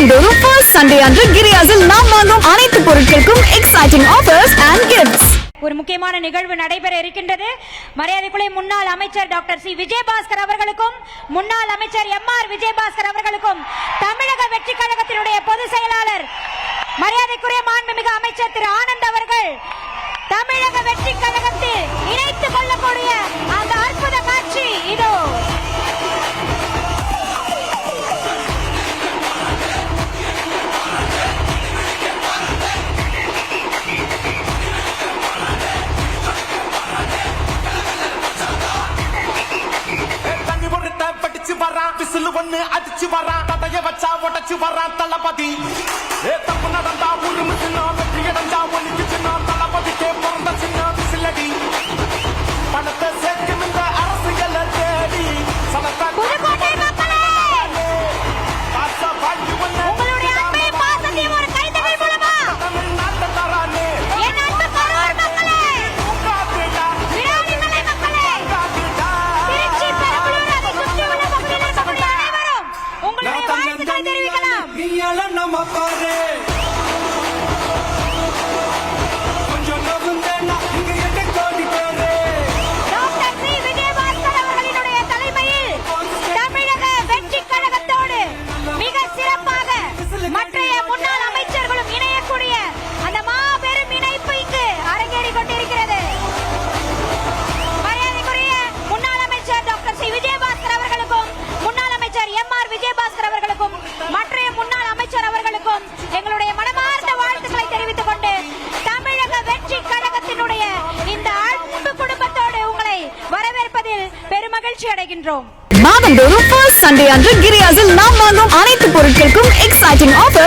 மாதந்தோறும் first Sunday அன்று கிரியாஸில் நாம் வாங்கும் அனைத்து பொருட்களுக்கும் எக்ஸைட்டிங் ஆஃபர்ஸ் அண்ட் கிஃப்ட்ஸ். ஒரு முக்கியமான நிகழ்வு நடைபெற இருக்கின்றது. மரியாதைக்குரிய முன்னாள் அமைச்சர் டாக்டர் சி விஜயபாஸ்கர் அவர்களுக்கும் முன்னாள் அமைச்சர் எம்.ஆர். விஜயபாஸ்கர் அவர்களுக்கும் தமிழக வெற்றி கழகத்தினுடைய பொதுச் செயலாளர் மரியாதைக்குரிய மாண்புமிகு அமைச்சர் திரு ஆனந்த் அவர்கள் தமிழக வெற்றி கழகத்தில் இணைத்துக் கொள்ளக்கூடிய அந்த அற்புத காட்சி இதோ. அடிச்சு வரான் தடைய வச்சா உடச்சு வரான் தளபதி. தப்பு நடந்தா உரிமை சின்ன வெற்றி அடைஞ்சா ஒலிக்கு சின்ன தளபதிக்கே பிறந்த சின்ன விசிலடி. பணத்தை சேர்க்கும் இந்த அரசியல் தேடி மாதந்தோறும் ஃபர்ஸ்ட் சண்டே அன்று கிரியாஸில் நாம் வாங்கும் அனைத்து பொருட்களுக்கும் எக்ஸைட்டிங் ஆஃபர்